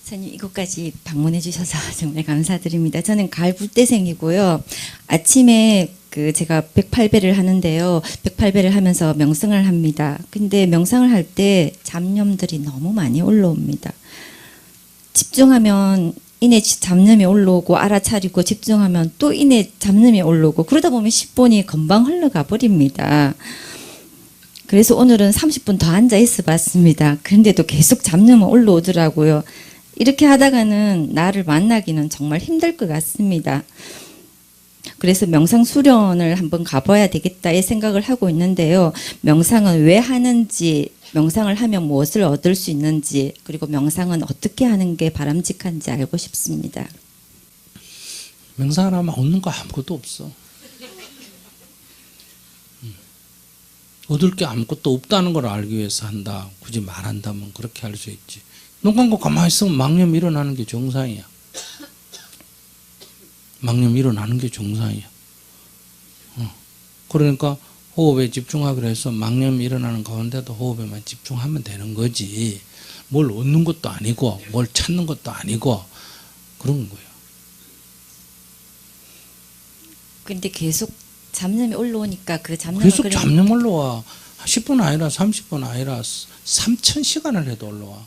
선생님 이곳까지 방문해 주셔서 정말 감사드립니다. 저는 가을 불대생이고요. 아침에 제가 108배를 하는데요. 108배를 하면서 명상을 합니다. 근데 명상을 할 때 잡념들이 너무 많이 올라옵니다. 집중하면 이내 잡념이 올라오고 알아차리고 집중하면 또 이내 잡념이 올라오고 그러다 보면 10분이 금방 흘러가 버립니다. 그래서 오늘은 30분 더 앉아 있어 봤습니다. 그런데도 계속 잡념은 올라오더라고요. 이렇게 하다가는 나를 만나기는 정말 힘들 것 같습니다. 그래서 명상 수련을 한번 가봐야 되겠다 이 생각을 하고 있는데요. 명상은 왜 하는지, 명상을 하면 무엇을 얻을 수 있는지, 그리고 명상은 어떻게 하는 게 바람직한지 알고 싶습니다. 명상을 하면 얻는 거 아무것도 없어. 얻을 게 아무것도 없다는 걸 알기 위해서 한다. 굳이 말한다면 그렇게 할 수 있지. 눈 감고 가만히 있으면 망념이 일어나는 게 정상이야. 망념이 일어나는 게 정상이야. 그러니까 호흡에 집중하기로 해서 망념이 일어나는 가운데도 호흡에만 집중하면 되는 거지. 뭘 얻는 것도 아니고 뭘 찾는 것도 아니고 그런 거예요. 근데 계속 잡념이 올라오니까 그 잡념을 계속 잡념 올라와. 10분 아니라 30분 아니라 3000시간을 해도 올라와.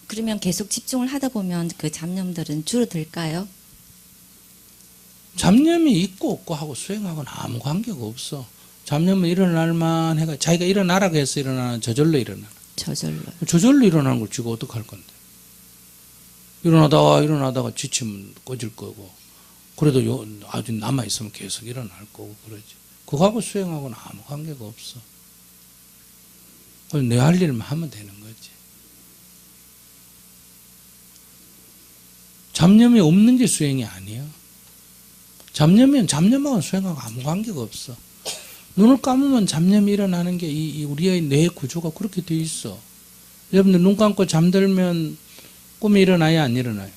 그러면 계속 집중을 하다 보면 그 잡념들은 줄어들까요? 잡념이 있고 없고 하고 수행하고는 아무 관계가 없어. 잡념은 일어날만 해가 자기가 일어나라고 해서 일어나는 저절로 일어나. 저절로 일어나는 걸 지가 어떡할 건데. 일어나다가 지치면 꺼질 거고. 그래도 아주 남아있으면 계속 일어날 거고 그러지. 그거하고 수행하고는 아무 관계가 없어. 내 할 일만 하면 되는 거지. 잡념이 없는 게 수행이 아니야. 잡념은 잡념하고 수행하고 아무 관계가 없어. 눈을 감으면 잡념이 일어나는 게 우리의 뇌 구조가 그렇게 돼 있어. 여러분들 눈 감고 잠들면 꿈이 일어나요, 안 일어나요?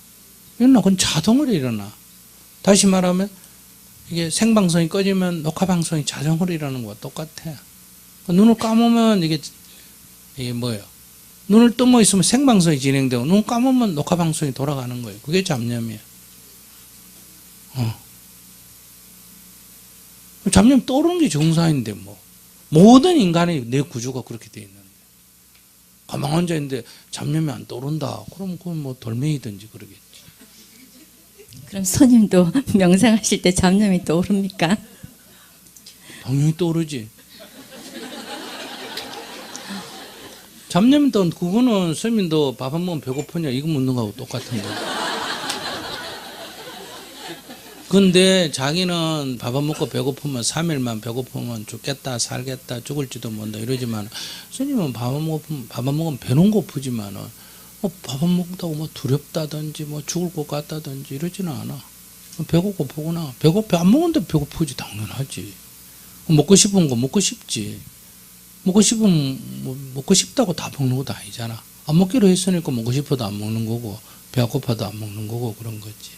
일어나. 그건 자동으로 일어나. 다시 말하면 이게 생방송이 꺼지면 녹화방송이 자동으로 일어나는 거와 똑같아. 눈을 감으면 이게 뭐예요? 눈을 뜨고 있으면 생방송이 진행되고 눈 감으면 녹화방송이 돌아가는 거예요. 그게 잡념이에요. 잡념 떠오르는 게 정상인데 뭐 모든 인간의 내 구조가 그렇게 돼 있는데 가만 앉아 있는데 잡념이 안 떠오른다. 그럼 그건 뭐 돌멩이든지 그러겠지. 그럼 스님도 명상하실 때 잡념이 떠오릅니까? 당연히 떠오르지. 잡념이 떠오르는 그거는 스님도 밥 한 번 배고프냐 이거 묻는 거하고 똑같은 거야. 근데 자기는 밥 안 먹고 배고프면 3일만 배고프면 죽겠다 살겠다 죽을지도 모른다 이러지만 스님은 밥 안 먹으면 배는 고프지만은 밥 안 먹다고 뭐 두렵다든지 뭐 죽을 것 같다든지 이러지는 않아. 배가 고프구나. 안 먹는데 배고프지 당연하지. 먹고 싶은 거 먹고 싶지. 먹고 싶다고 다 먹는 것도 아니잖아. 안 먹기로 했으니까 먹고 싶어도 안 먹는 거고 배가 고파도 안 먹는 거고 그런 거지.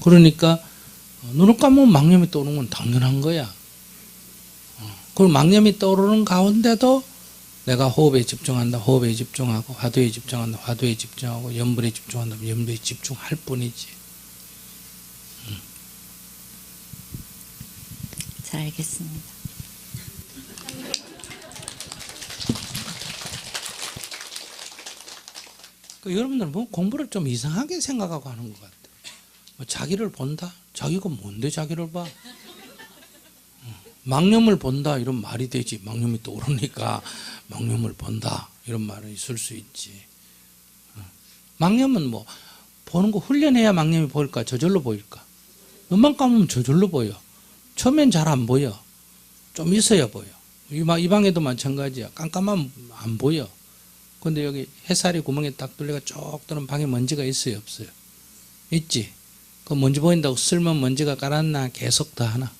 그러니까 눈을 감으면 망념이 떠오르는 건 당연한 거야. 그리고 망념이 떠오르는 가운데도 내가 호흡에 집중한다. 호흡에 집중하고 화두에 집중한다. 화두에 집중하고 염불에 집중한다. 염불에 집중할 뿐이지. 잘 알겠습니다. 여러분들은 뭐 공부를 좀 이상하게 생각하고 하는 것 같아. 뭐 자기를 본다? 자기가 뭔데 자기를 봐? 망념을 본다 이런 말이 되지. 망념이 떠오르니까 망념을 본다 이런 말은 있을 수 있지. 망념은 뭐 보는 거 훈련해야 망념이 보일까? 저절로 보일까? 눈만 감으면 저절로 보여. 처음엔 잘 안 보여. 좀 있어야 보여. 이 방에도 마찬가지야. 깜깜하면 안 보여. 근데 여기 햇살이 구멍에 딱 뚫려가 쭉 뜨는 방에 먼지가 있어요, 없어요? 있지. 그 먼지 보인다고 쓸면 먼지가 깔았나 계속 더 하나.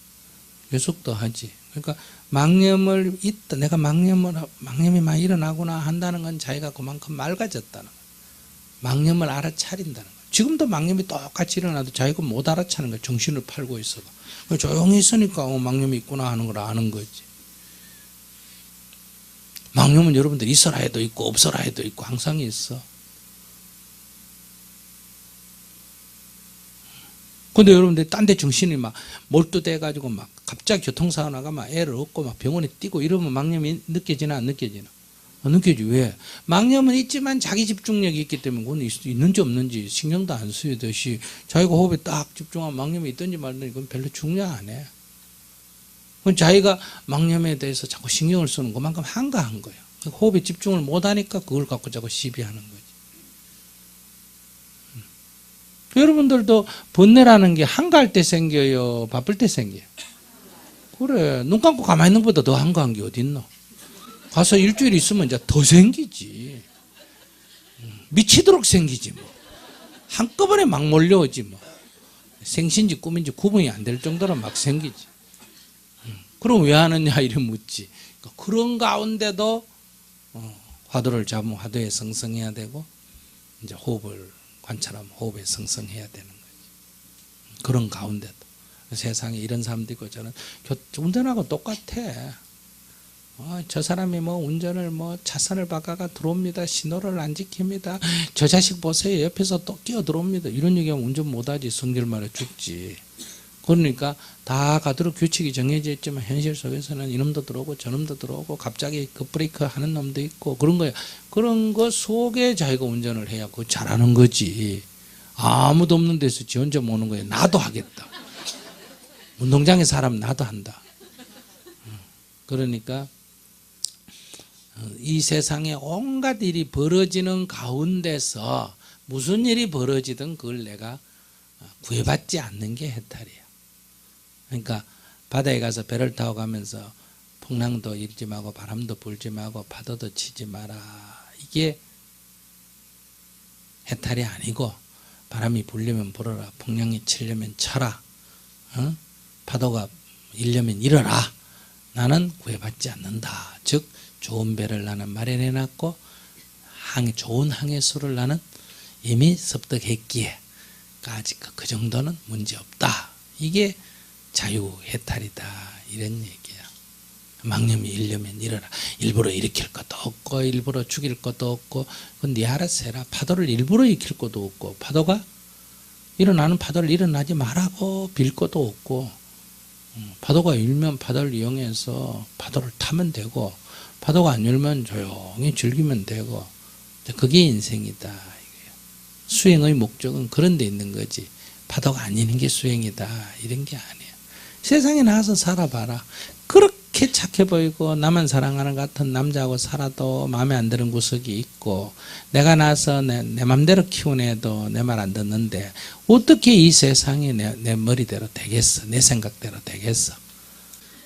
계속 더 하지. 그러니까 망념을 있다. 내가 망념이 많이 일어나구나 한다는 건 자기가 그만큼 맑아졌다는 거야. 망념을 알아차린다는 거야. 지금도 망념이 똑같이 일어나도 자기가 못 알아차는 거야. 정신을 팔고 있어. 조용히 있으니까 망념이 있구나 하는 걸 아는 거지. 망념은 여러분들 있어라 해도 있고 없어라 해도 있고 항상 있어. 근데 여러분들 딴 데 정신이 막 몰두돼 가지고 막 갑자기 교통사고 나가 막 애를 얻고 막 병원에 뛰고 이러면 망념이 느껴지나 안 느껴지나? 안 느껴지. 왜? 망념은 있지만 자기 집중력이 있기 때문에 그건 있는지 없는지 신경도 안 쓰이듯이 자기가 호흡에 딱 집중하면 망념이 있든지 말든지 그건 별로 중요 안 해. 그건 자기가 망념에 대해서 자꾸 신경을 쓰는 것만큼 한가한 거예요. 호흡에 집중을 못하니까 그걸 갖고 자꾸 시비하는 거지. 여러분들도 번뇌라는 게 한가할 때 생겨요? 바쁠 때 생겨요? 그래. 눈 감고 가만히 있는 것보다 더 한가한 게 어딨노? 가서 일주일 있으면 이제 더 생기지. 미치도록 생기지 뭐. 한꺼번에 막 몰려오지 뭐. 생신지 꿈인지 구분이 안 될 정도로 막 생기지. 그럼 왜 하느냐 이래 묻지. 그런 가운데도 화두를 잡으면 화두에 성성해야 되고 이제 호흡을 관찰하면 호흡에 성성해야 되는 거지. 그런 가운데도 세상에 이런 사람도 있고 저는 운전하고 똑같아. 저 사람이 뭐 운전을 뭐 차선을 바꿔가 들어옵니다. 신호를 안 지킵니다. 저 자식 보세요. 옆에서 또 끼어 들어옵니다. 이런 얘기하면 운전 못하지. 성질 말에 죽지. 그러니까 다 가도록 규칙이 정해져 있지만 현실 속에서는 이놈도 들어오고 저놈도 들어오고 갑자기 급브레이크 하는 놈도 있고 그런 거야. 그런 거 속에 자기가 운전을 해야 그거 잘하는 거지. 아무도 없는 데서 지 혼자 모는 거야. 나도 하겠다. 운동장에 사람 나도 한다. 그러니까 이 세상에 온갖 일이 벌어지는 가운데서 무슨 일이 벌어지든 그걸 내가 구애받지 않는 게 해탈이야. 그러니까 바다에 가서 배를 타고 가면서 풍랑도 일지 말고 바람도 불지 말고 파도도 치지 마라. 이게 해탈이 아니고 바람이 불려면 불어라. 풍랑이 치려면 쳐라. 파도가 일려면 일어라. 나는 구애받지 않는다. 즉 좋은 배를 나는 마련해놨고 좋은 항해수를 나는 이미 습득했기에 아직 그 정도는 문제없다. 이게 자유해탈이다. 이런 얘기야. 망념이 일려면 일어라. 일부러 일으킬 것도 없고 일부러 죽일 것도 없고 그건 네 알아서 해라. 파도를 일부러 일으킬 것도 없고 파도가 일어나는 파도를 일어나지 말라고 빌 것도 없고 파도가 일면 파도를 이용해서 파도를 타면 되고 파도가 안 일면 조용히 즐기면 되고 그게 인생이다. 수행의 목적은 그런 데 있는 거지. 파도가 아니는 게 수행이다. 이런 게 아니야. 세상에 나와서 살아봐라. 그렇게 착해 보이고 나만 사랑하는 것 같은 남자하고 살아도 마음에 안 드는 구석이 있고 내가 나와서 내 맘대로 키운 애도 내 말 안 듣는데 어떻게 이 세상이 내 머리대로 되겠어. 내 생각대로 되겠어.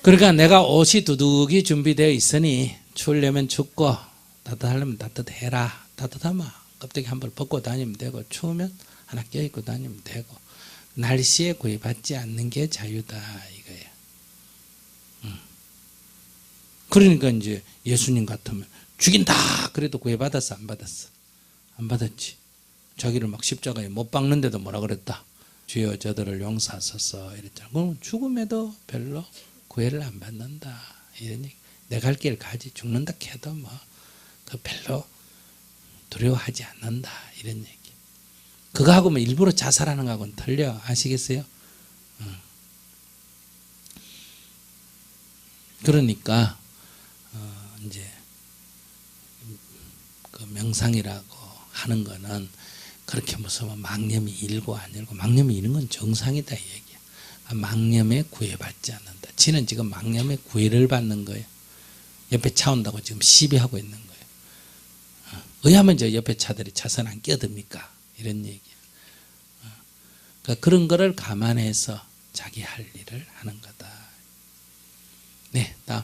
그러니까 내가 옷이 두둑이 준비되어 있으니 추우려면 춥고 따뜻하려면 따뜻해라. 따뜻하면 껍데기 한 벌 벗고 다니면 되고 추우면 하나 껴입고 다니면 되고 날씨에 구애받지 않는 게 자유다 이거야. 그러니까 이제 예수님 같으면 죽인다 그래도 구애받았어 안 받았어? 안 받았지. 자기를 막 십자가에 못 박는데도 뭐라 그랬다. 주여 저들을 용서하소서 이랬잖아. 그럼 죽음에도 별로 구애를 안 받는다 이런 얘기. 내 갈 길 가지 죽는다 해도 뭐 그 별로 두려워하지 않는다 이런 얘기. 그거 하고 뭐 일부러 자살하는 거하고는 틀려. 아시겠어요? 그러니까 이제 그 명상이라고 하는 거는 그렇게 무슨 망념이 일고 안 일고 망념이 이런 건 정상이다 이 얘기야. 망념에 구애받지 않는다. 지는 지금 망념에 구애를 받는 거예요. 옆에 차 온다고 지금 시비하고 있는 거예요. 의하면 저 옆에 차들이 차선 안 끼어듭니까? 이런 얘기야. 그러니까 그런 거를 감안해서 자기 할 일을 하는 거다. 네, 다음.